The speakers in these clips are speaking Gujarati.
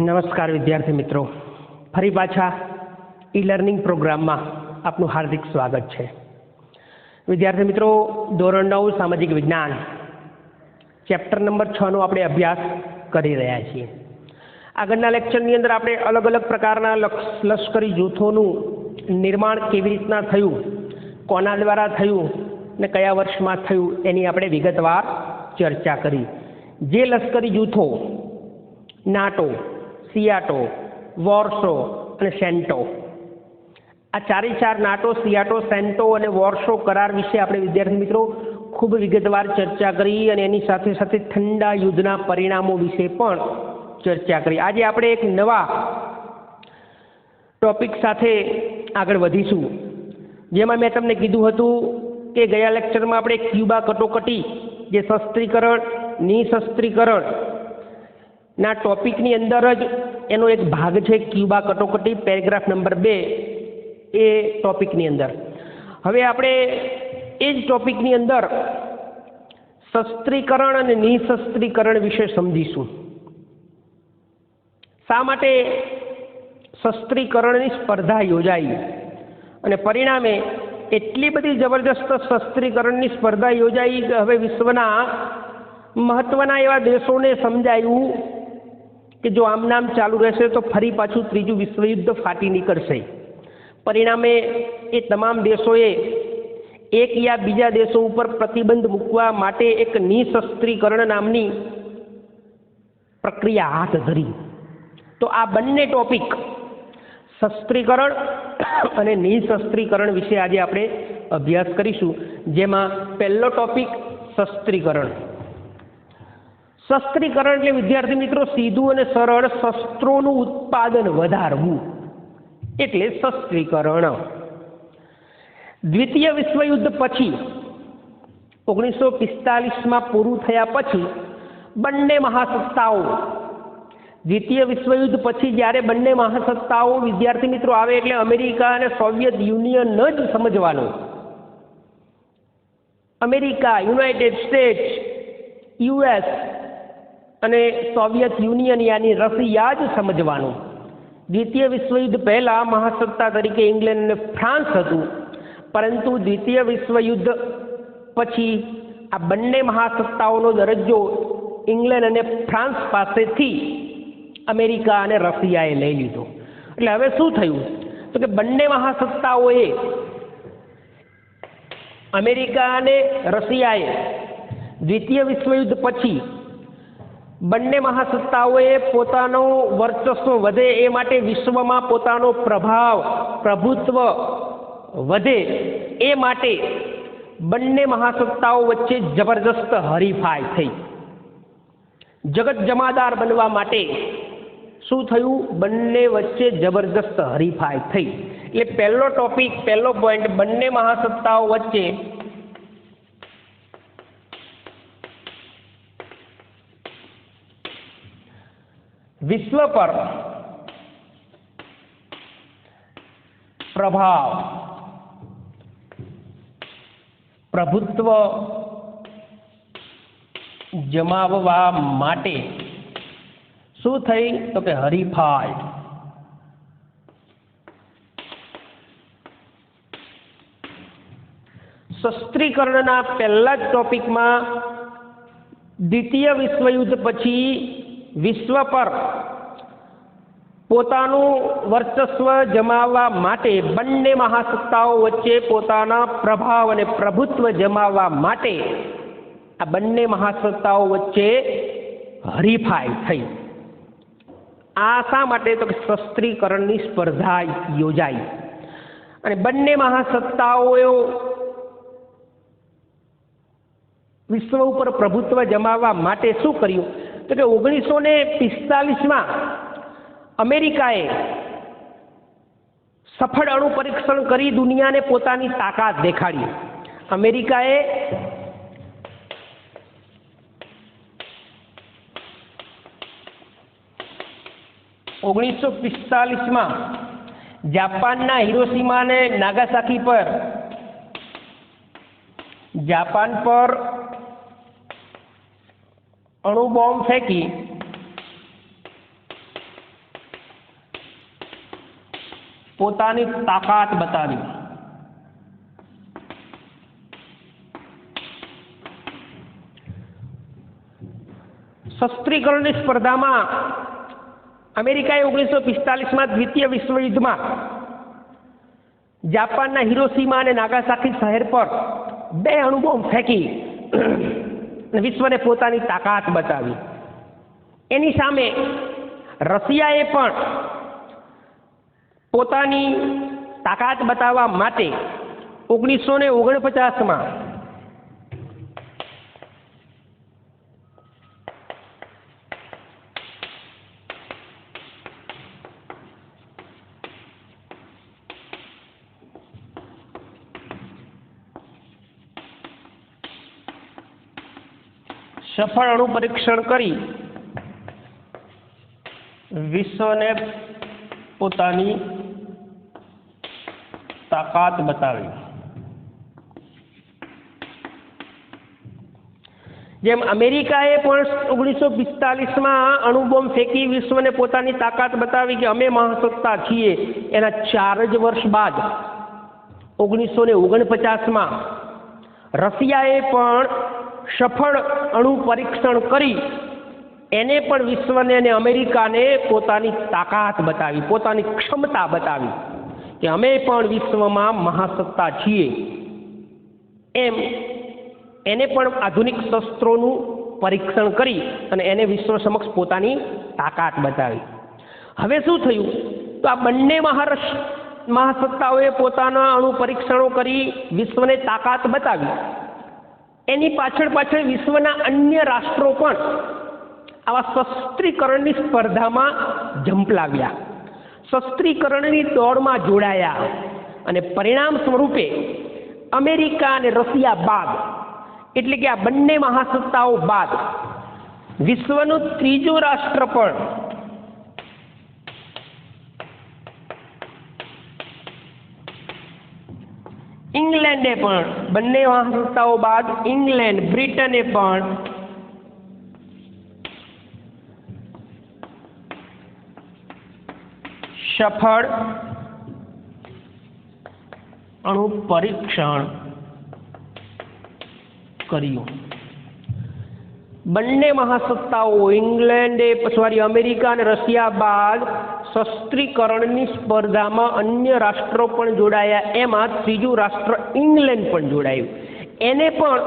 નમસ્કાર વિદ્યાર્થી મિત્રો, ફરી પાછા ઈ લર્નિંગ પ્રોગ્રામમાં આપનું હાર્દિક સ્વાગત છે. વિદ્યાર્થી મિત્રો, ધોરણ 9 સામાજિક વિજ્ઞાન ચેપ્ટર નંબર 6નો આપણે અભ્યાસ કરી રહ્યા છીએ. આગળના લેક્ચરની અંદર આપણે અલગ અલગ પ્રકારના લશ્કરી જૂથોનું નિર્માણ કેવી રીતના થયું, કોના દ્વારા થયું ને કયા વર્ષમાં થયું એની આપણે વિગતવાર ચર્ચા કરી. જે લશ્કરી જૂથો નાટો, સિયાટો, વોર્સો અને સેન્ટો, આ ચારે ચાર નાટો, સિયાટો, સેન્ટો અને વોર્સો કરાર વિશે આપણે વિદ્યાર્થી મિત્રો ખૂબ વિગતવાર ચર્ચા કરી અને એની સાથે સાથે ઠંડા યુદ્ધના પરિણામો વિશે પણ ચર્ચા કરી. આજે આપણે એક નવા ટોપિક સાથે આગળ વધીશું, જેમાં મેં તમને કીધું હતું કે ગયા લેક્ચરમાં આપણે ક્યુબા કટોકટી, જે શસ્ત્રીકરણ નિશસ્ત્રીકરણ ના ટોપિકની અંદર જ એનો એક ભાગ છે ક્યુબા કટોકટી, પેરેગ્રાફ નંબર 2 એ ટોપિકની અંદર. હવે આપણે એ જ ટોપિકની અંદર શસ્ત્રીકરણ અને નિશસ્ત્રીકરણ વિશે સમજીશું. શા માટે શસ્ત્રીકરણની સ્પર્ધા યોજાઈ અને પરિણામે એટલી બધી જબરજસ્ત શસ્ત્રીકરણની સ્પર્ધા યોજાઈ કે હવે વિશ્વના મહત્વના એવા દેશોને સમજાયું કે જો આમ નામ ચાલુ રહેશે તો ફરી પાછું ત્રીજું વિશ્વયુદ્ધ ફાટી નીકળશે. પરિણામે એ તમામ દેશોએ એક યા બીજા દેશો ઉપર પ્રતિબંધ મૂકવા માટે એક નિશસ્ત્રીકરણ નામની પ્રક્રિયા હાથ ધરી. તો આ બંને ટોપિક, શસ્ત્રીકરણ અને નિશસ્ત્રીકરણ વિશે આજે આપણે અભ્યાસ કરીશું. જેમાં પહેલો ટોપિક શસ્ત્રીકરણ. શસ્ત્રીકરણ એટલે વિદ્યાર્થી મિત્રો સીધું અને સરળ શસ્ત્રોનું ઉત્પાદન વધારવું એટલે શસ્ત્રીકરણ. દ્વિતીય વિશ્વયુદ્ધ પછી 1945માં પૂરું થયા પછી બંને મહાસત્તાઓ, દ્વિતીય વિશ્વયુદ્ધ પછી જ્યારે બંને મહાસત્તાઓ વિદ્યાર્થી મિત્રો આવે એટલે અમેરિકા અને સોવિયત યુનિયન જ સમજવાનું. અમેરિકા, યુનાઇટેડ સ્ટેટ્સ, યુએસ અને સોવિયત યુનિયન યાની રશિયા જ સમજવાનું. દ્વિતીય વિશ્વયુદ્ધ પહેલા મહાસત્તા તરીકે ઇંગ્લેન્ડ અને ફ્રાન્સ હતું, પરંતુ દ્વિતીય વિશ્વયુદ્ધ પછી આ બંને મહાસત્તાઓનો દરજ્જો ઇંગ્લેન્ડ અને ફ્રાન્સ પાસેથી અમેરિકા અને રશિયાએ લઈ લીધો. એટલે હવે શું થયું તો કે બંને મહાસત્તાઓએ, અમેરિકા અને રશિયાએ દ્વિતીય વિશ્વયુદ્ધ પછી બંને મહાસત્તાઓએ પોતાનું વર્ચસ્વ વધે એ માટે વિશ્વમાં પોતાનો પ્રભાવ, પ્રભુત્વ વધે એ માટે બંને મહાસત્તાઓ વચ્ચે જબરજસ્ત હરીફાઈ થઈ. જગત જમાદાર બનવા માટે શું થયું? બંને વચ્ચે જબરજસ્ત હરીફાઈ થઈ. એટલે પહેલો ટોપિક, પહેલો પોઈન્ટ, બંને મહાસત્તાઓ વચ્ચે વિશ્વ પર પ્રભાવ, પ્રભુત્વ જમાવવા માટે શું થઈ તો કે હરીફાઈ. શસ્ત્રીકરણના પહેલા જ ટોપિકમાં દ્વિતીય વિશ્વયુદ્ધ પછી વિશ્વ પર પોતાનું વર્ચસ્વ જમાવવા માટે, બંને મહાસત્તાઓ વચ્ચે પોતાના પ્રભાવ અને પ્રભુત્વ જમાવવા માટે આ બંને મહાસત્તાઓ વચ્ચે હરીફાઈ થઈ. આ શા માટે તો કે શસ્ત્રીકરણની સ્પર્ધા યોજાઈ અને બંને મહાસત્તાઓએ વિશ્વ ઉપર પ્રભુત્વ જમાવવા માટે શું કર્યું તો કે 1945માં અમેરિકાએ સફળ અણુ પરીક્ષણ કરી દુનિયાને પોતાની તાકાત દેખાડી. અમેરિકાએ માં જાપાનના હિરોશીમા અને નાગાસાકી પર, જાપાન પર અણુ બોમ્બ ફેંકી પોતાની તાકાત બતાવી. શસ્ત્રીકરણની સ્પર્ધામાં અમેરિકાએ 1945માં દ્વિતીય વિશ્વયુદ્ધમાં જાપાનના હિરોશીમા અને નાગાસાકી શહેર પર 2 અણુબોમ્બ ફેંકી વિશ્વને પોતાની તાકાત બતાવી. એની સામે રશિયાએ પણ પોતાની તાકાત બતાવવા માટે 1949માં સફળ અણુ પરીક્ષણ કરી વિશ્વને પોતાની તાકાત બતાવી. જેમ અમેરિકાએ પણ 1945માં અણુબોમ્બ ફેંકી વિશ્વને પોતાની તાકાત બતાવી કે અમે મહાસત્તા છીએ, એના 4 જ વર્ષ બાદ 1949માં રશિયાએ પણ સફળ અણુ પરીક્ષણ કરી એને પણ વિશ્વને અને અમેરિકાને પોતાની તાકાત બતાવી, પોતાની ક્ષમતા બતાવી કે અમે પણ વિશ્વમાં મહાસત્તા છીએ. એમ એને પણ આધુનિક શસ્ત્રોનું પરીક્ષણ કરી અને એને વિશ્વ સમક્ષ પોતાની તાકાત બતાવી. હવે શું થયું? તો આ બંને મહાસત્તાઓએ પોતાના અણુ પરીક્ષણો કરી વિશ્વને તાકાત બતાવી. એની પાછળ વિશ્વના અન્ય રાષ્ટ્રો પણ આવા શસ્ત્રીકરણની સ્પર્ધામાં ઝંપલાવ્યા, શસ્ત્રીકરણની દોડમાં જોડાયા અને પરિણામ સ્વરૂપે અમેરિકા અને રશિયા બાદ, એટલે કે આ બંને મહાસત્તાઓ બાદ વિશ્વનું ત્રીજું રાષ્ટ્ર પણ ઇંગ્લેન્ડે પણ, બંને મહાસત્તાઓ બાદ ઇંગ્લેન્ડ, બ્રિટને પણ સફળ અણુ પરીક્ષણ કર્યું. બંને મહાસત્તાઓ અમેરિકા અને રશિયા બાદ શસ્ત્રીકરણની સ્પર્ધામાં અન્ય રાષ્ટ્રો પણ જોડાયા. એમાં ત્રીજું રાષ્ટ્ર ઇંગ્લેન્ડ પણ જોડાયું. એને પણ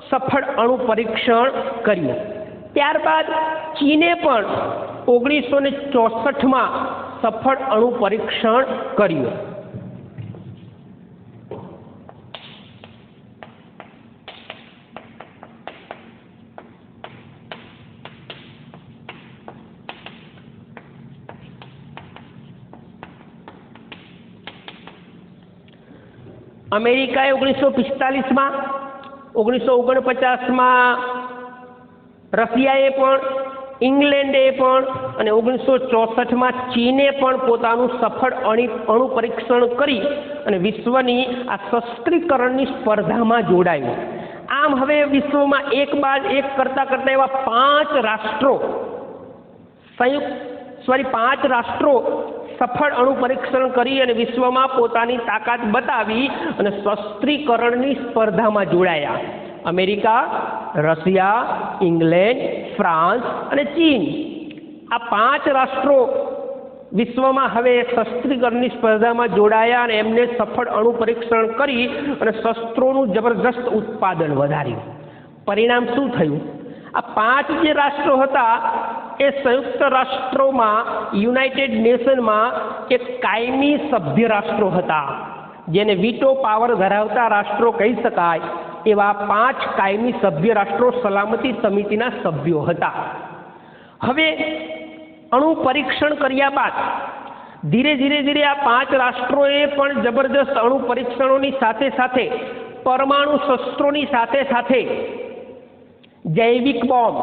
સફળ અણુ પરીક્ષણ કર્યું. ત્યારબાદ ચીને પણ 1964માં સફળ અણુ પરીક્ષણ કર્યું. અમેરિકાએ 1945માં, 1949માં રશિયાએ પણ, ઇંગ્લેન્ડે પણ અને 1964માં ચીને પણ પોતાનું સફળ અણુ પરીક્ષણ કરી અને વિશ્વની આ શસ્ત્રીકરણની સ્પર્ધામાં જોડાયું. આમ હવે વિશ્વમાં એક બાદ એક કરતા એવા 5 રાષ્ટ્રો સફળ અણુ પરીક્ષણ કરી અને વિશ્વમાં પોતાની તાકાત બતાવી અને શસ્ત્રીકરણની સ્પર્ધામાં જોડાયા. અમેરિકા, રશિયા, ઇંગ્લેન્ડ, ફ્રાન્સ અને ચીન, આ 5 રાષ્ટ્રો વિશ્વમાં હવે શસ્ત્રીકરણની સ્પર્ધામાં જોડાયા અને એમને સફળ અણુ પરીક્ષણ કરી અને શસ્ત્રોનું જબરજસ્ત ઉત્પાદન વધાર્યું. પરિણામ શું થયું? આ 5 જે રાષ્ટ્રો હતા એ સંયુક્ત રાષ્ટ્રોમાં, યુનાઇટેડ નેશનમાં એક કાયમી સભ્ય રાષ્ટ્રો હતા, જેને વીટો પાવર ધરાવતા રાષ્ટ્રો કહી શકાય. એવા 5 કાયમી સભ્ય રાષ્ટ્રો સલામતી સમિતિના સભ્યો હતા. હવે અણુ પરીક્ષણ કર્યા બાદ ધીરે ધીરે આ 5 રાષ્ટ્રોએ પણ જબરજસ્ત અણુ પરીક્ષણોની સાથે પરમાણુ શસ્ત્રોની સાથે જૈવિક bomb,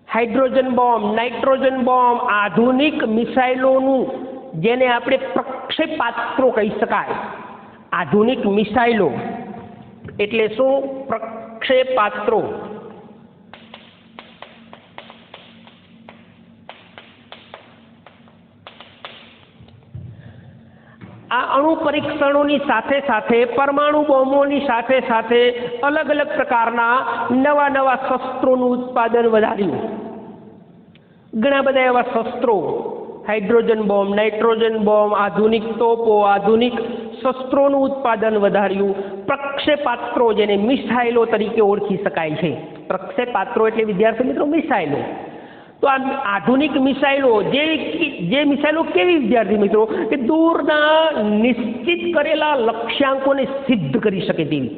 hydrogen bomb, nitrogen bomb, આધુનિક મિસાઇલોનું, જેને આપણે પ્રક્ષેપાસ્ત્રો કહી શકાય. આધુનિક મિસાઇલો એટલે શું? પ્રક્ષેપાસ્ત્રો. આ અણુ પરીક્ષણોની સાથે સાથે પરમાણુ બોમ્બોની સાથે સાથે અલગ અલગ પ્રકારના નવા નવા શસ્ત્રોનું ઉત્પાદન વધાર્યું. ઘણા બધા એવા શસ્ત્રો, હાઇડ્રોજન બોમ્બ, નાઇટ્રોજન બોમ્બ, આધુનિક તોપો, આધુનિક શસ્ત્રોનું ઉત્પાદન વધાર્યું. પ્રક્ષેપાસ્ત્રો, જેને મિસાઇલો તરીકે ઓળખી શકાય છે. પ્રક્ષેપાસ્ત્રો એટલે વિદ્યાર્થી મિત્રો મિસાઇલો. તો આ આધુનિક મિસાઇલો, જે મિસાઇલો કેવી વિદ્યાર્થી મિત્રો, કે દૂરના નિશ્ચિત કરેલા લક્ષ્યાંકોને સિદ્ધ કરી શકે તેવી,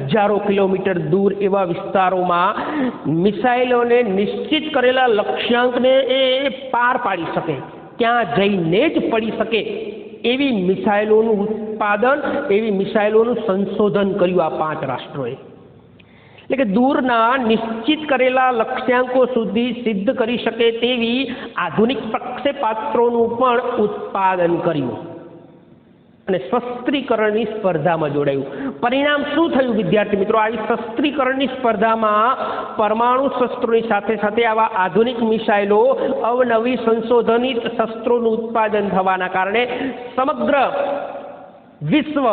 હજારો કિલોમીટર દૂર એવા વિસ્તારોમાં મિસાઇલોને નિશ્ચિત કરેલા લક્ષ્યાંકને એ પાર પાડી શકે, ત્યાં જઈને જ પડી શકે એવી મિસાઇલોનું ઉત્પાદન, એવી મિસાઇલોનું સંશોધન કર્યું આ 5 રાષ્ટ્રોએ. એટલે કે દૂરના નિશ્ચિત કરેલા લક્ષ્યાંકો સુધી સિદ્ધ કરી શકે તેવી આધુનિક પ્રક્ષેપાસ્ત્રોનું પણ ઉત્પાદન કર્યું અને શસ્ત્રીકરણની સ્પર્ધામાં જોડાયું. પરિણામ શું થયું વિદ્યાર્થી મિત્રો? આવી શસ્ત્રીકરણની સ્પર્ધામાં પરમાણુ શસ્ત્રોની સાથે સાથે આવા આધુનિક મિસાઇલો, અવનવી સંશોધનિત શસ્ત્રોનું ઉત્પાદન થવાના કારણે સમગ્ર વિશ્વ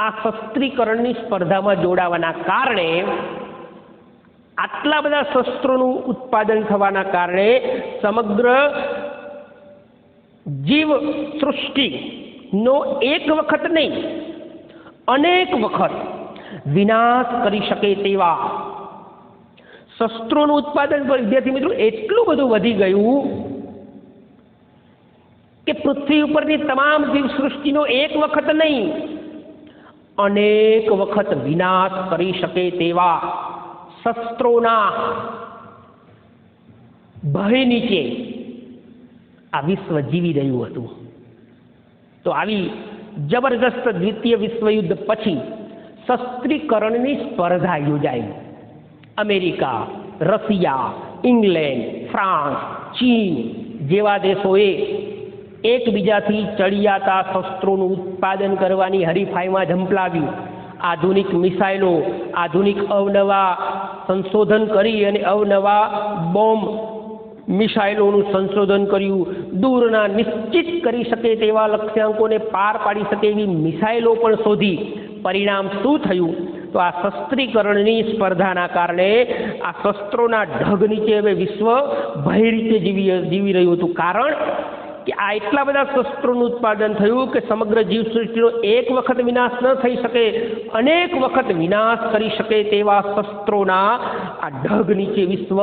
આ શસ્ત્રીકરણની સ્પર્ધામાં જોડાવાના કારણે, આટલા બધા શસ્ત્રોનું ઉત્પાદન થવાના કારણે સમગ્ર જીવ સૃષ્ટિનો એક વખત નહીં, અનેક વખત વિનાશ કરી શકે તેવા શસ્ત્રોનું ઉત્પાદન પર વિદ્યાર્થી મિત્રો એટલું બધું વધી ગયું કે પૃથ્વી ઉપરની તમામ જીવસૃષ્ટિનો એક વખત નહીં, અનેક વખત વિનાશ કરી શકે તેવા શસ્ત્રોના ભય નીચે આ વિશ્વ જીવી રહ્યું હતું. તો આવી જબરજસ્ત દ્વિતીય વિશ્વયુદ્ધ પછી શસ્ત્રીકરણની સ્પર્ધા યોજાઈ. અમેરિકા, રશિયા, ઇંગ્લેન્ડ, ફ્રાન્સ, ચીન જેવા દેશોએ એકબીજાથી ચડિયાતા શસ્ત્રોનું ઉત્પાદન કરવાની હરીફાઈમાં ઝંપલાવ્યું. આધુનિક મિસાઇલો, આધુનિક અવનવા સંશોધન કરી અને અવનવા બોમ્બ મિસાઇલોનું સંશોધન કર્યું. દૂરના નિશ્ચિત કરી શકે તેવા લક્ષ્યાંકોને પાર પાડી શકે એવી મિસાઇલો પણ શોધી. પરિણામ શું થયું? તો આ શસ્ત્રીકરણની સ્પર્ધાના કારણે આ શસ્ત્રોના ઢગ નીચે હવે વિશ્વ ભય રીતે જીવી રહ્યું હતું. કારણ કે આ એટલા બધા શસ્ત્રોનું ઉત્પાદન થયું કે સમગ્ર જીવસૃષ્ટિનો એક વખત વિનાશ ન થઈ શકે, અનેક વખત વિનાશ કરી શકે તેવા શસ્ત્રોના આ ઢગ નીચે વિશ્વ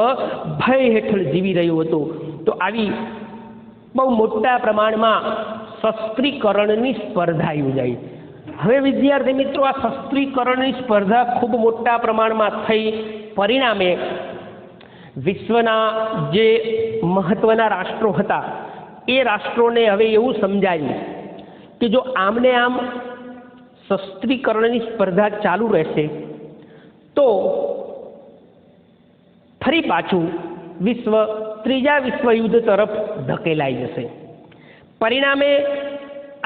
ભય હેઠળ જીવી રહ્યું હતું. તો આવી બહુ મોટા પ્રમાણમાં શસ્ત્રીકરણની સ્પર્ધા યોજાઈ. હવે વિદ્યાર્થી મિત્રો, આ શસ્ત્રીકરણની સ્પર્ધા ખૂબ મોટા પ્રમાણમાં થઈ. પરિણામે વિશ્વના જે મહત્વના રાષ્ટ્રો હતા એ રાષ્ટ્રોને હવે એવું સમજાયું કે જો આમને આમ શસ્ત્રીકરણની સ્પર્ધા ચાલુ રહેશે તો ફરી પાછું વિશ્વ ત્રીજા વિશ્વયુદ્ધ તરફ ધકેલાઈ જશે. પરિણામે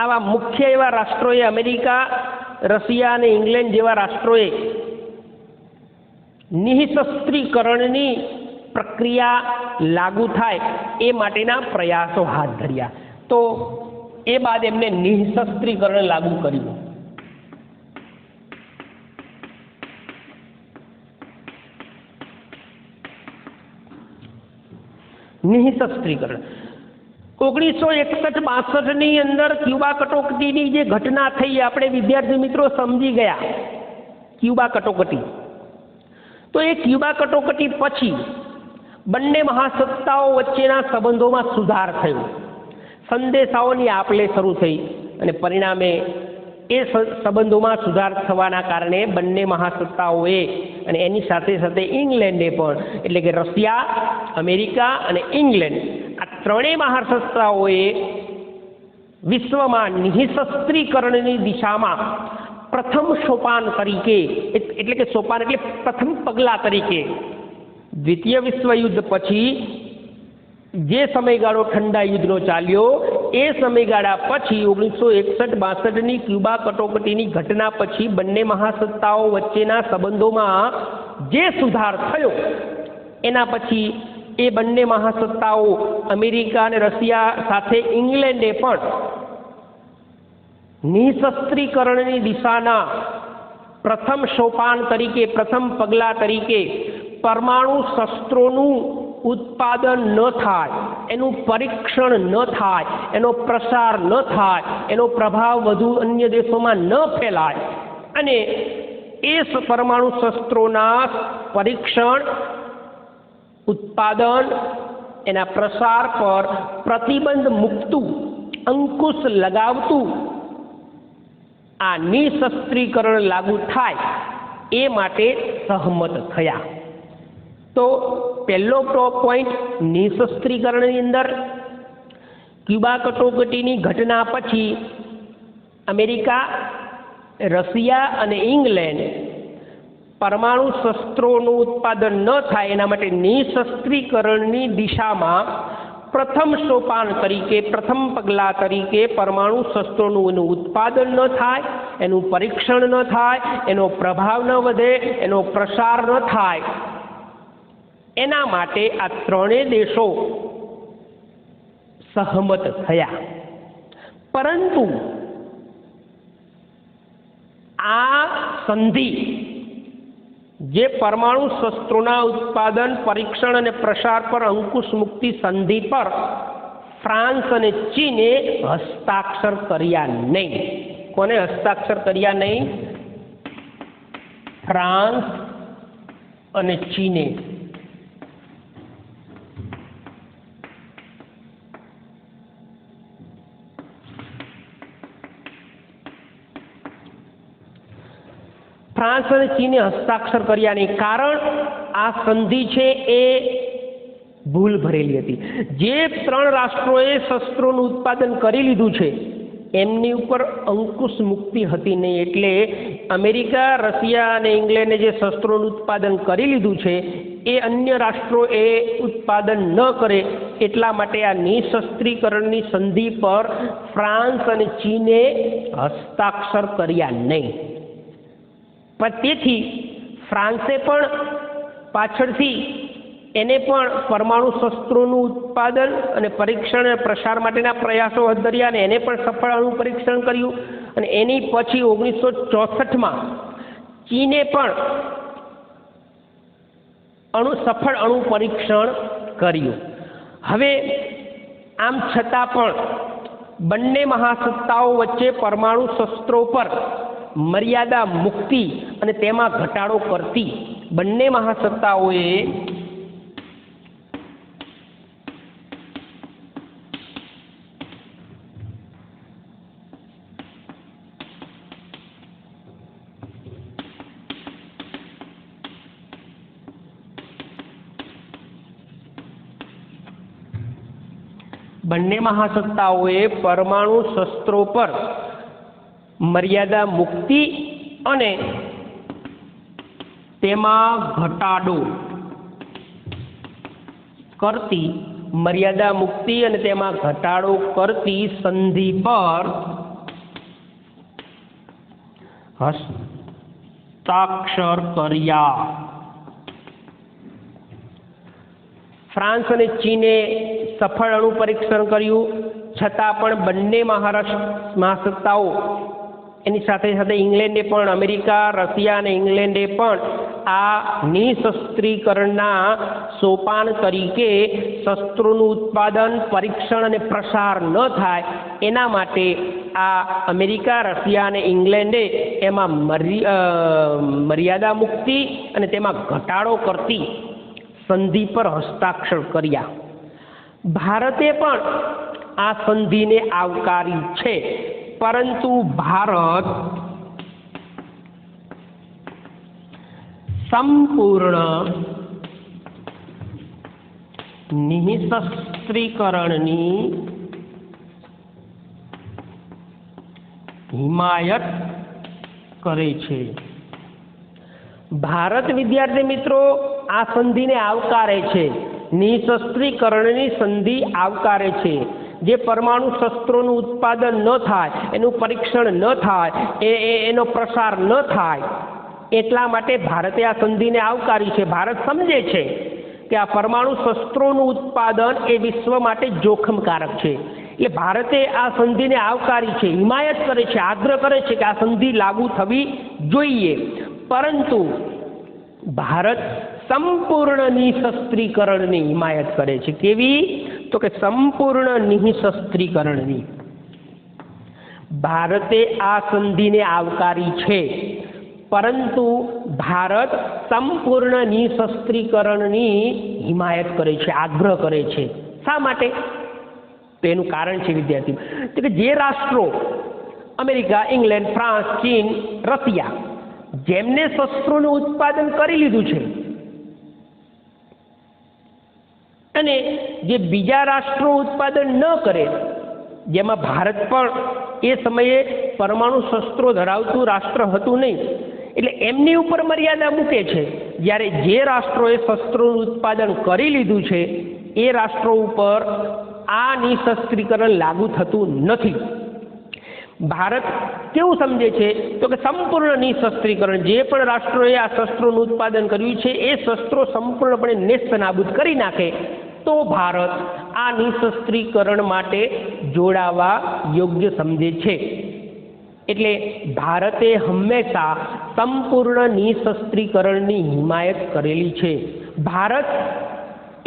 આવા મુખ્ય એવા રાષ્ટ્રોએ, અમેરિકા, રશિયા અને ઇંગ્લેન્ડ જેવા રાષ્ટ્રોએ નિઃશસ્ત્રીકરણની પ્રક્રિયા લાગુ થાય એ માટેના પ્રયાસો હાથ ધર્યા. તો એ બાદ એમને નિઃશસ્ત્રીકરણ લાગુ કર્યું. નિઃશસ્ત્રીકરણ 1961-62 અંદર ક્યુબા કટોકટીની જે ઘટના થઈ, આપણે વિદ્યાર્થી મિત્રો સમજી ગયા. ક્યુબા કટોકટી, તો એ ક્યુબા કટોકટી પછી બંને મહાસત્તાઓ વચ્ચેના સંબંધોમાં સુધાર થયો. સંદેશાઓની આપ-લે શરૂ થઈ અને પરિણામે એ સંબંધોમાં સુધાર થવાના કારણે બંને મહાસત્તાઓએ અને એની સાથે સાથે ઇંગ્લેન્ડે પણ, એટલે કે રશિયા, અમેરિકા અને ઇંગ્લેન્ડ, આ ત્રણેય મહાસત્તાઓએ વિશ્વમાં નિઃશસ્ત્રીકરણની દિશામાં પ્રથમ સોપાન તરીકે, એટલે કે સોપાન એટલે પ્રથમ પગલા તરીકે, દ્વિતીય વિશ્વયુદ્ધ પછી જે સમયગાળો ઠંડા યુદ્ધનો ચાલ્યો એ સમયગાળા પછી 1961-62ની ક્યુબા કટોકટીની ઘટના પછી બંને મહાસત્તાઓ વચ્ચેના સંબંધોમાં જે સુધાર થયો એના પછી એ બંને મહાસત્તાઓ, અમેરિકા અને રશિયા સાથે ઇંગ્લેન્ડે પણ નિશસ્ત્રીકરણની દિશાના પ્રથમ સોપાન તરીકે, પ્રથમ પગલાં તરીકે પરમાણુ શસ્ત્રોનું ઉત્પાદન ન થાય, એનું પરીક્ષણ ન થાય, એનો પ્રસાર ન થાય, એનો પ્રભાવ વધુ અન્ય દેશોમાં ન ફેલાય અને એ પરમાણુ શસ્ત્રોના પરીક્ષણ, ઉત્પાદન, એના પ્રસાર પર પ્રતિબંધ મૂકતું, અંકુશ લગાવતું આ નિશસ્ત્રીકરણ લાગુ થાય એ માટે સહમત થયા. તો પહેલો પોઈન્ટ નિશસ્ત્રીકરણની અંદર ક્યુબા કટોકટીની ઘટના પછી અમેરિકા, રશિયા અને ઇંગ્લેન્ડ પરમાણુ શસ્ત્રોનું ઉત્પાદન ન થાય એના માટે નિશસ્ત્રીકરણની દિશામાં પ્રથમ સોપાન તરીકે, પ્રથમ પગલાં તરીકે પરમાણુ શસ્ત્રોનું એનું ઉત્પાદન ન થાય, એનું પરીક્ષણ ન થાય, એનો પ્રભાવ ન વધે, એનો પ્રસાર ન થાય, એના માટે આ ત્રણેય દેશો સહમત થયા. પરંતુ આ સંધિ જે પરમાણુ શસ્ત્રોના ઉત્પાદન, પરીક્ષણ અને પ્રસાર પર અંકુશ મુક્તિ સંધિ પર ફ્રાન્સ અને ચીને હસ્તાક્ષર કર્યા નહીં. કોને હસ્તાક્ષર કર્યા નહીં? ફ્રાન્સ અને ચીને. ફ્રાન્સ અને ચીને હસ્તાક્ષર કર્યા નહીં. કારણ આ સંધિ છે એ ભૂલ ભરેલી હતી. જે ત્રણ રાષ્ટ્રોએ શસ્ત્રોનું ઉત્પાદન કરી લીધું છે એમની ઉપર અંકુશ મુક્તિ હતી નહીં. એટલે અમેરિકા, રશિયા અને ઇંગ્લેન્ડે જે શસ્ત્રોનું ઉત્પાદન કરી લીધું છે એ અન્ય રાષ્ટ્રો એ ઉત્પાદન ન કરે એટલા માટે આ નિશસ્ત્રીકરણની સંધિ પર ફ્રાન્સ અને ચીને હસ્તાક્ષર કર્યા નહીં. પણ તેથી ફ્રાન્સે પણ પાછળથી એને પણ પરમાણુ શસ્ત્રોનું ઉત્પાદન અને પરીક્ષણ અને પ્રસાર માટેના પ્રયાસો હાથ ધર્યા અને એને પણ સફળ અણુ પરીક્ષણ કર્યું. અને એની પછી 1964માં ચીને પણ સફળ અણુ પરીક્ષણ કર્યું. હવે આમ છતાં પણ બંને મહાસત્તાઓ વચ્ચે પરમાણુ શસ્ત્રો પર મર્યાદા મુક્તિ અને તેમાં ઘટાડો કરતી બંને મહાસત્તાઓએ પરમાણુ શસ્ત્રો પર મર્યાદા મુક્તિ અને તેમાં ઘટાડો કરતી સંધિ પર હસ્તાક્ષર કર્યા. ફ્રાન્સ અને ચીને સફળ અણુ પરીક્ષણ કર્યું છતાં પણ બંને મહાસત્તાઓ એની સાથે સાથે ઇંગ્લેન્ડે પણ, અમેરિકા, રશિયા અને ઇંગ્લેન્ડે પણ આ નિશસ્ત્રીકરણના સોપાન તરીકે શસ્ત્રોનું ઉત્પાદન, પરીક્ષણ અને પ્રસાર ન થાય એના માટે આ અમેરિકા, રશિયા અને ઇંગ્લેન્ડે એમાં મર્યાદા મુક્તિ અને તેમાં ઘટાડો કરતી સંધિ પર હસ્તાક્ષર કર્યા. ભારતે પણ આ સંધિને આવકારી છે, પરંતુ ભારત સંપૂર્ણ નિશસ્ત્રીકરણની હિમાયત કરે છે. ભારત, વિદ્યાર્થી મિત્રો, આ સંધિને આવકારે છે, નિશસ્ત્રીકરણની સંધિ આવકારે છે. જે પરમાણુ શસ્ત્રોનું ઉત્પાદન ન થાય, એનું પરીક્ષણ ન થાય, એનો પ્રસાર ન થાય એટલા માટે ભારતે આ સંધિને આવકારી છે. ભારત સમજે છે કે આ પરમાણુ શસ્ત્રોનું ઉત્પાદન એ વિશ્વ માટે જોખમકારક છે. એટલે ભારતે આ સંધિને આવકારી છે, હિમાયત કરે છે, આગ્રહ કરે છે કે આ સંધિ લાગુ થવી જોઈએ, પરંતુ ભારત સંપૂર્ણ નિશસ્ત્રીકરણની હિમાયત કરે છે. કેવી? તો કે સંપૂર્ણ નિશસ્ત્રીકરણની. ભારતે આ સંધિને આવકારી છે, પરંતુ ભારત સંપૂર્ણ નિશસ્ત્રીકરણની હિમાયત કરે છે, આગ્રહ કરે છે. શા માટે? તો એનું કારણ છે વિદ્યાર્થી તો કે જે રાષ્ટ્રો અમેરિકા, ઇંગ્લેન્ડ, ફ્રાન્સ, ચીન, રશિયા જેમને શસ્ત્રોનું ઉત્પાદન કરી લીધું છે અને જે બીજા રાષ્ટ્રો ઉત્પાદન ન કરે, જેમાં ભારત પણ એ સમયે પરમાણુ શસ્ત્રો ધરાવતું રાષ્ટ્ર હતું નહીં, એટલે એમની ઉપર મર્યાદા મૂકે છે. જ્યારે જે રાષ્ટ્રોએ શસ્ત્રોનું ઉત્પાદન કરી લીધું છે એ રાષ્ટ્રો ઉપર આ નિશસ્ત્રીકરણ લાગુ થતું નથી. ભારત કેવું સમજે છે? તો કે સંપૂર્ણ નિશસ્ત્રીકરણ. જે પણ રાષ્ટ્રોએ આ શસ્ત્રોનું ઉત્પાદન કર્યું છે એ શસ્ત્રો સંપૂર્ણપણે નેસ્તનાબૂદ કરી નાખે તો ભારત આ નિશસ્ત્રીકરણ માટે જોડાવા યોગ્ય સમજે છે. એટલે ભારતે હંમેશા સંપૂર્ણ નિશસ્ત્રીકરણની હિમાયત કરેલી છે. ભારત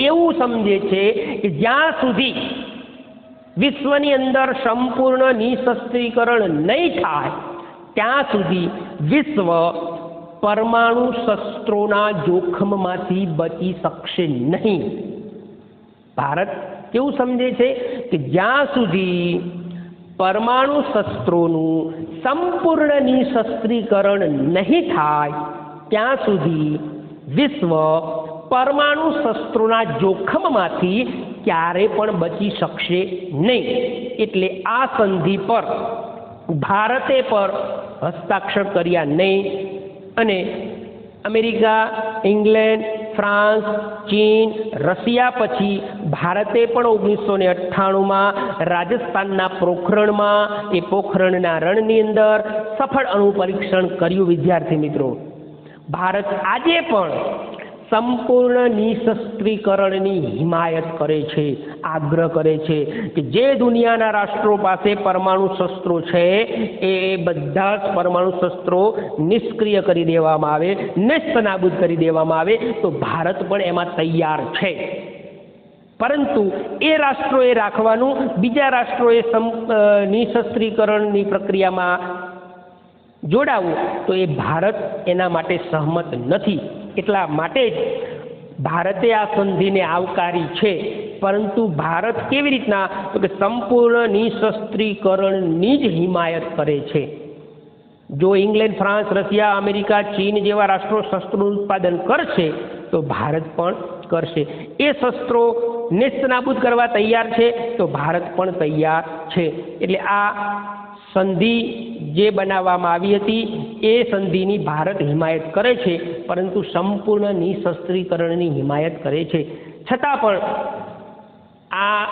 એવું સમજે છે કે જ્યાં સુધી વિશ્વની અંદર સંપૂર્ણ નિશસ્ત્રીકરણ નહીં થાય ત્યાં સુધી વિશ્વ પરમાણુ શસ્ત્રોના જોખમમાંથી બચી શકશે નહીં. ભારત કેવું સમજે છે કે જ્યાં સુધી પરમાણુ શસ્ત્રોનું સંપૂર્ણ નિશસ્ત્રીકરણ નહીં થાય ત્યાં સુધી વિશ્વ પરમાણુ શસ્ત્રોના જોખમમાંથી ક્યારે પણ બચી શકશે નહીં. એટલે આ સંધિ પર ભારતે પર હસ્તાક્ષર કર્યા નહીં અને અમેરિકા, ઇંગ્લેન્ડ, ફ્રાન્સ, ચીન, રશિયા પછી ભારતે પણ 1998માં રાજસ્થાનના પોખરણમાં એ પોખરણના રણની અંદર સફળ અણુ પરીક્ષણ કર્યું. વિદ્યાર્થી મિત્રો, ભારત આજે પણ સંપૂર્ણ નિશસ્ત્રીકરણની હિમાયત કરે છે, આગ્રહ કરે છે કે જે દુનિયાના રાષ્ટ્રો પાસે પરમાણુ શસ્ત્રો છે એ બધા જ પરમાણુ શસ્ત્રો નિષ્ક્રિય કરી દેવામાં આવે, નેસ્તનાબૂદ કરી દેવામાં આવે તો ભારત પણ એમાં તૈયાર છે. પરંતુ એ રાષ્ટ્રોએ રાખવાનું, બીજા રાષ્ટ્રોએ નિશસ્ત્રીકરણની પ્રક્રિયામાં જોડાવું તો એ ભારત એના માટે સહમત નથી. એટલા માટે જ ભારતે આ સંધિને આવકારી છે, પરંતુ ભારત કેવી રીતના? તો કે સંપૂર્ણ નિશસ્ત્રીકરણની જ હિમાયત કરે છે. જો ઇંગ્લેન્ડ, ફ્રાન્સ, રશિયા, અમેરિકા, ચીન જેવા રાષ્ટ્રો શસ્ત્રોનું ઉત્પાદન કરશે તો ભારત પણ કરશે. એ શસ્ત્રો નેસ્તનાબૂદ કરવા તૈયાર છે તો ભારત પણ તૈયાર છે. એટલે આ સંધિ જે બનાવવામાં આવી હતી એ સંધિની ભારત હિમાયત કરે છે, પરંતુ સંપૂર્ણ નિશસ્ત્રીકરણની હિમાયત કરે છે. છતાં પણ આ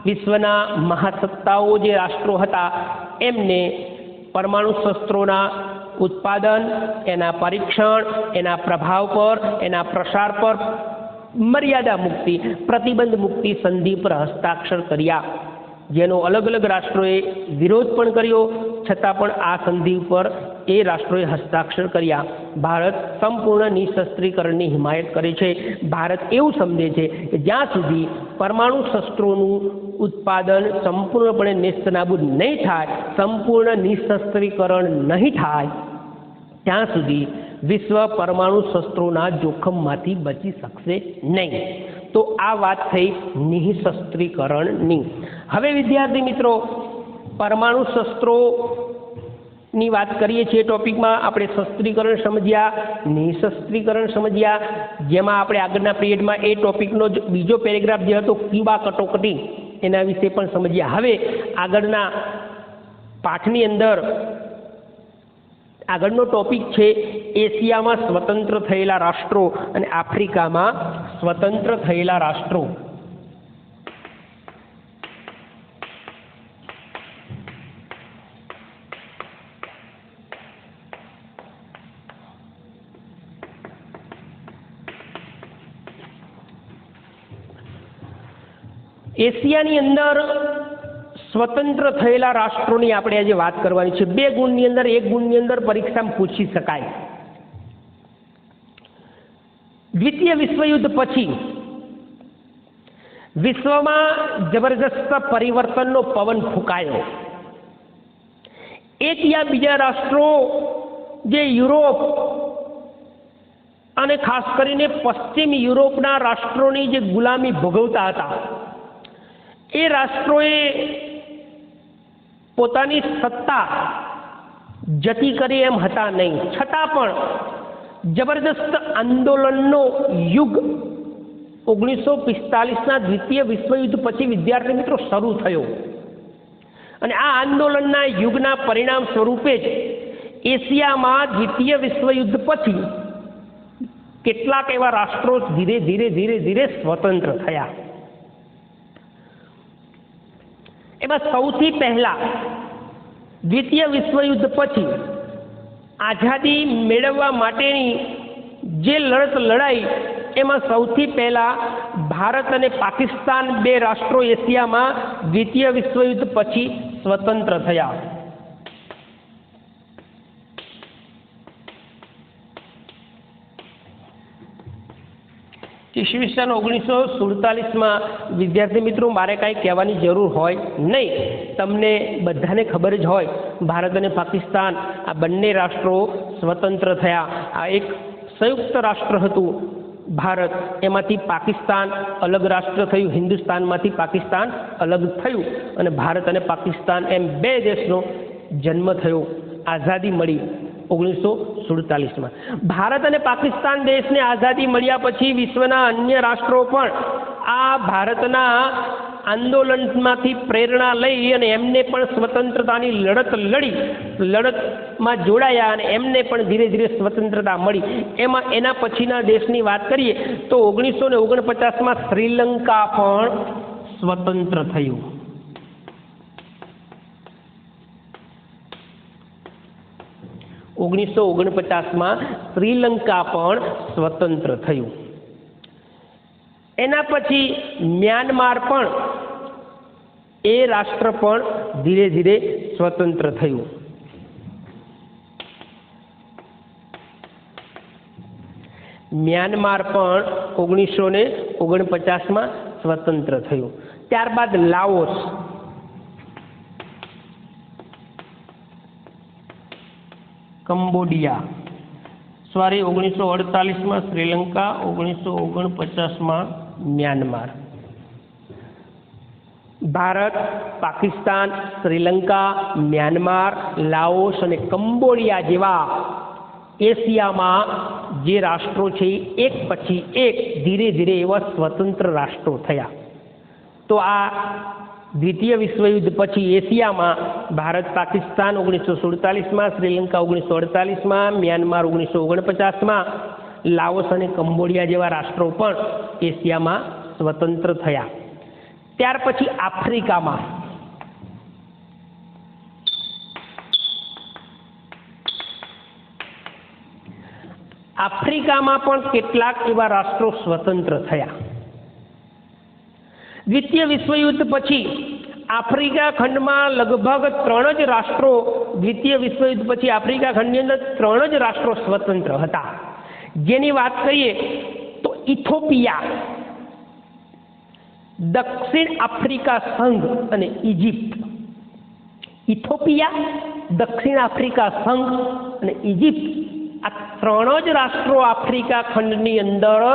વિશ્વના મહાસત્તાઓ જે રાષ્ટ્રો હતા એમને પરમાણુ શસ્ત્રોના ઉત્પાદન, એના પરીક્ષણ, એના પ્રભાવ પર, એના પ્રસાર પર મર્યાદા મૂકતી, પ્રતિબંધ મૂકતી સંધિ પર હસ્તાક્ષર કર્યા, જેનો અલગ અલગ રાષ્ટ્રોએ વિરોધ પણ કર્યો. છતાં પણ આ સંધિ ઉપર એ રાષ્ટ્રોએ હસ્તાક્ષર કર્યા. ભારત સંપૂર્ણ નિશસ્ત્રીકરણની હિમાયત કરે છે. ભારત એવું સમજે છે કે જ્યાં સુધી પરમાણુ શસ્ત્રોનું ઉત્પાદન સંપૂર્ણપણે નેસ્તનાબૂદ નહીં થાય, સંપૂર્ણ નિશસ્ત્રીકરણ નહીં થાય ત્યાં સુધી વિશ્વ પરમાણુ શસ્ત્રોના જોખમમાંથી બચી શકશે નહીં. તો આ વાત થઈ નિશસ્ત્રીકરણની. હવે વિદ્યાર્થી મિત્રો, પરમાણુ શસ્ત્રોની વાત કરીએ છીએ ટોપિકમાં આપણે શસ્ત્રીકરણ સમજ્યા, નિશસ્ત્રીકરણ સમજ્યા, જેમાં આપણે આગળના પિરિયડમાં એ ટોપિકનો જ બીજો પેરેગ્રાફ જે હતો ક્યુબા કટોકટી એના વિશે પણ સમજ્યા. હવે આગળના પાઠની અંદર આગળનો ટોપિક છે એશિયામાં સ્વતંત્ર થયેલા રાષ્ટ્રો અને આફ્રિકામાં સ્વતંત્ર થયેલા રાષ્ટ્રો. એશિયાની અંદર સ્વતંત્ર થયેલા રાષ્ટ્રોની આપણે આજે વાત કરવાની છે. 2 ગુણની અંદર 1 ગુણની અંદર પરીક્ષામાં પૂછી શકાય. દ્વિતીય વિશ્વયુદ્ધ પછી વિશ્વમાં જબરજસ્ત પરિવર્તનનો પવન ફૂંકાયો. એક યા બીજા રાષ્ટ્રો જે યુરોપ અને ખાસ કરીને પશ્ચિમ યુરોપના રાષ્ટ્રોની જે ગુલામી ભોગવતા હતા, એ રાષ્ટ્રોએ પોતાની સત્તા જતી કરી એમ હતા નહીં, છતાં પણ જબરદસ્ત આંદોલનનો યુગ 1945ના દ્વિતીય વિશ્વયુદ્ધ પછી વિદ્યાર્થી મિત્રો શરૂ થયો. અને આ આંદોલનના યુગના પરિણામ સ્વરૂપે જ એશિયામાં દ્વિતીય વિશ્વયુદ્ધ પછી કેટલાક એવા રાષ્ટ્રો ધીરે ધીરે ધીરે ધીરે સ્વતંત્ર થયા. એમાં સૌથી પહેલા દ્વિતીય વિશ્વયુદ્ધ પછી આઝાદી મેળવવા માટેની જે લડત લડાઈ, એમાં સૌથી પહેલા ભારત અને પાકિસ્તાન 2 રાષ્ટ્રો એશિયામાં દ્વિતીય વિશ્વયુદ્ધ પછી સ્વતંત્ર થયા. ઈસવીસન 1947માં વિદ્યાર્થી મિત્રો મારે કાંઈ કહેવાની જરૂર હોય નહીં, તમને બધાને ખબર જ હોય ભારત અને પાકિસ્તાન આ બંને રાષ્ટ્રો સ્વતંત્ર થયા. આ એક સંયુક્ત રાષ્ટ્ર હતું ભારત, એમાંથી પાકિસ્તાન અલગ રાષ્ટ્ર થયું, હિન્દુસ્તાનમાંથી પાકિસ્તાન અલગ થયું અને ભારત અને પાકિસ્તાન એમ 2 દેશનો જન્મ થયો. આઝાદી મળી 1947માં. ભારત અને પાકિસ્તાન દેશને આઝાદી મળ્યા પછી વિશ્વના અન્ય રાષ્ટ્રો પણ આ ભારતના આંદોલનમાંથી પ્રેરણા લઈ અને એમને પણ સ્વતંત્રતાની લડતમાં જોડાયા અને એમને પણ ધીરે ધીરે સ્વતંત્રતા મળી. એના પછીના દેશની વાત કરીએ તો 1949માં શ્રીલંકા પણ સ્વતંત્ર થયું. 1949માં શ્રીલંકા પણ સ્વતંત્ર થયું. એના પછી મ્યાનમાર પણ એ રાષ્ટ્ર પણ ધીરે ધીરે સ્વતંત્ર થયું. મ્યાનમાર પણ 1949માં સ્વતંત્ર થયું. ત્યારબાદ લાઓસ, કંબોડિયા, 1948માં શ્રીલંકા, 1949માં Myanmar. Bharat, Pakistan, Sri Lanka, Myanmar, Laos અને કંબોડિયા જેવા એશિયામાં જે રાષ્ટ્રો છે એક પછી એક ધીરે ધીરે એવા સ્વતંત્ર રાષ્ટ્રો થયા. તો આ દ્વિતીય વિશ્વયુદ્ધ પછી એશિયામાં ભારત, પાકિસ્તાન 1947માં, શ્રીલંકા 1948માં, મ્યાનમાર 1949માં, લાઓસ અને કંબોડિયા જેવા રાષ્ટ્રો પણ એશિયામાં સ્વતંત્ર થયા. ત્યાર પછી આફ્રિકામાં પણ કેટલાક એવા રાષ્ટ્રો સ્વતંત્ર થયા. દ્વિતીય વિશ્વયુદ્ધ પછી આફ્રિકા ખંડમાં લગભગ 3 જ રાષ્ટ્રો, દ્વિતીય વિશ્વયુદ્ધ પછી આફ્રિકા ખંડની અંદર 3 જ રાષ્ટ્રો સ્વતંત્ર હતા. જેની વાત કરીએ તો ઇથોપિયા, દક્ષિણ આફ્રિકા સંઘ અને ઇજિપ્ત. ઇથોપિયા, દક્ષિણ આફ્રિકા સંઘ અને ઇજિપ્ત, આ 3 જ રાષ્ટ્રો આફ્રિકા ખંડની અંદર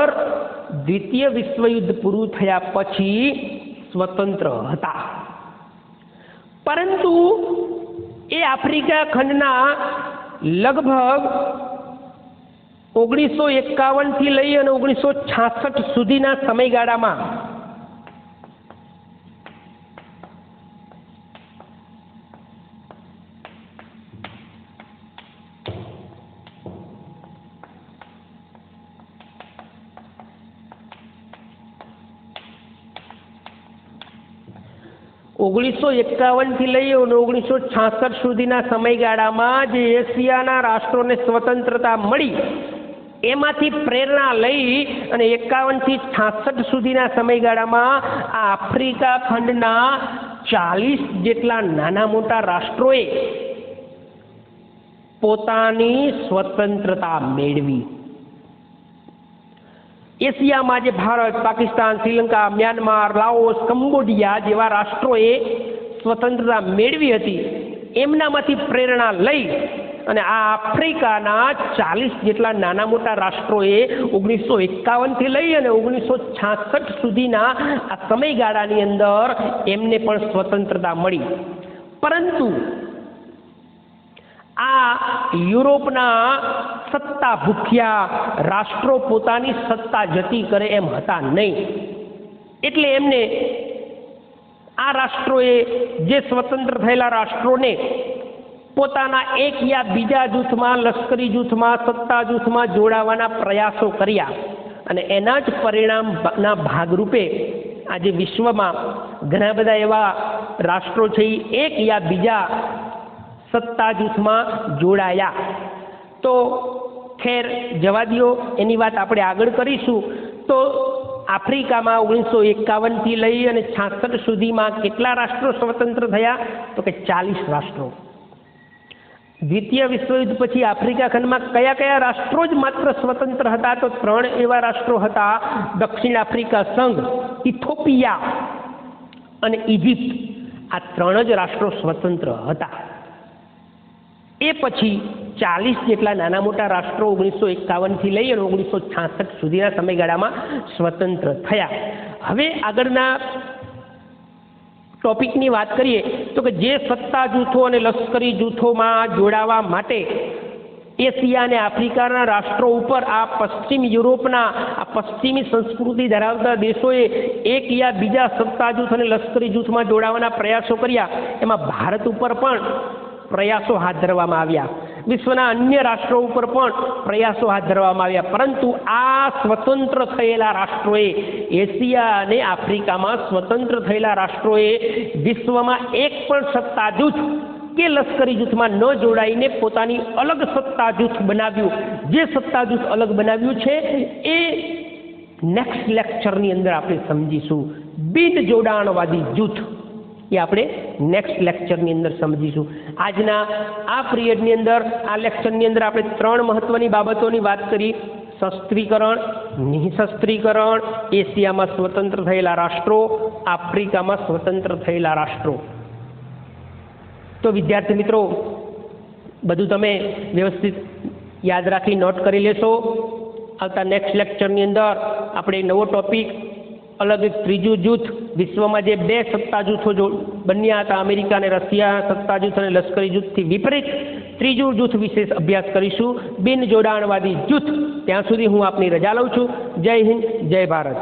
દ્વિતીય વિશ્વયુદ્ધ પૂરું થયા પછી સ્વતંત્ર હતા. પરંતુ એ આફ્રિકા ખંડના લગભગ 1951 થી લઈ અને 1966 સુધીના સમયગાળામાં થી લઈ 1966 સુધીના સમયગાળામાં જે એશિયાના રાષ્ટ્રોને સ્વતંત્રતા મળી, એમાંથી પ્રેરણા લઈ અને 51 થી 66 સુધીના સમયગાળામાં આ આફ્રિકા ખંડના 6 40 જેટલા નાના મોટા રાષ્ટ્રોએ પોતાની સ્વતંત્રતા મેળવી. એશિયામાં જે Bharat, Pakistan, Sri Lanka, Myanmar, Laos, Cambodia જેવા રાષ્ટ્રોએ સ્વતંત્રતા મેળવી હતી, એમનામાંથી પ્રેરણા લઈ અને આ આફ્રિકાના 40 જેટલા નાના મોટા રાષ્ટ્રોએ 1951થી લઈ અને 1966 સુધીના આ સમયગાળાની અંદર એમને પણ સ્વતંત્રતા મળી. પરંતુ આ યુરોપના સત્તા ભૂખ્યા રાષ્ટ્રો પોતાની સત્તા જતી કરે એમ હતા નહીં. એટલે એમને આ રાષ્ટ્રોએ, જે સ્વતંત્ર થયેલા રાષ્ટ્રોને પોતાના એક યા બીજા જૂથમાં, લશ્કરી જૂથમાં, સત્તા જૂથમાં જોડાવાના પ્રયાસો કર્યા અને એના જ પરિણામના ભાગરૂપે આજે વિશ્વમાં ઘણા બધા એવા રાષ્ટ્રો છે એ એક યા બીજા સત્તા જૂથમાં જોડાયા. તો ખેર જવા દો, એની વાત આપણે આગળ કરીશું. તો આફ્રિકામાં 1951થી લઈ અને 66 સુધીમાં કેટલા રાષ્ટ્રો સ્વતંત્ર થયા? તો કે 40 રાષ્ટ્રો. દ્વિતીય વિશ્વયુદ્ધ પછી આફ્રિકા ખંડમાં કયા કયા રાષ્ટ્રો જ માત્ર સ્વતંત્ર હતા? તો 3 એવા રાષ્ટ્રો હતા: દક્ષિણ આફ્રિકા સંઘ, ઇથોપિયા અને ઇજિપ્ત. આ 3 જ રાષ્ટ્રો સ્વતંત્ર હતા. એ પછી 40 જેટલા નાના મોટા રાષ્ટ્રો 1951થી લઈ અને 1966 સુધીના સમયગાળામાં સ્વતંત્ર થયા. હવે આગળના ટોપિકની વાત કરીએ તો કે જે સત્તા જૂથો અને લશ્કરી જૂથોમાં જોડાવા માટે એશિયા અને આફ્રિકાના રાષ્ટ્રો ઉપર આ પશ્ચિમ યુરોપના આ પશ્ચિમી સંસ્કૃતિ ધરાવતા દેશોએ એક યા બીજા સત્તા જૂથ અને લશ્કરી જૂથમાં જોડાવાના પ્રયાસો કર્યા. એમાં ભારત ઉપર પણ પ્રયાસો હાથ ધરવામાં આવ્યા. વિશ્વના અન્ય રાષ્ટ્રો ઉપર પણ પ્રયાસો હાથ ધરવામાં આવ્યા. પરંતુ આ સ્વતંત્ર થયેલા રાષ્ટ્રોએ, એશિયા અને આફ્રિકામાં સ્વતંત્ર થયેલા રાષ્ટ્રોએ વિશ્વમાં એક પણ સત્તા જૂથ કે લશ્કરી જૂથમાં ન જોડાઈને પોતાની અલગ સત્તા જૂથ બનાવ્યું. જે સત્તા જૂથ અલગ બનાવ્યું છે એ નેક્સ્ટ લેક્ચરની અંદર આપણે સમજીશું. બિન જોડાણવાદી જૂથ એ આપણે નેક્સ્ટ લેક્ચરની અંદર સમજીશું. આજના આ પિરિયડની અંદર, આ લેક્ચરની અંદર આપણે 3 મહત્વની બાબતોની વાત કરી: શસ્ત્રીકરણ, નિઃશસ્ત્રીકરણ, એશિયામાં સ્વતંત્ર થયેલા રાષ્ટ્રો, આફ્રિકામાં સ્વતંત્ર થયેલા રાષ્ટ્રો. તો વિદ્યાર્થી મિત્રો, બધું તમે વ્યવસ્થિત યાદ રાખી નોટ કરી લેશો. આવતા નેક્સ્ટ લેક્ચરની અંદર આપણે નવો ટોપિક, અલગ એક ત્રીજું જૂથ, વિશ્વમાં જે 2 સત્તા જૂથો બન્યા હતા, અમેરિકા અને રશિયા સત્તા જૂથ અને લશ્કરી જૂથથી વિપરીત ત્રીજું જૂથ વિશે અભ્યાસ કરીશું, બિન જોડાણવાદી જૂથ. ત્યાં સુધી હું આપની રજા લઉં છું. જય હિન્દ, જય ભારત.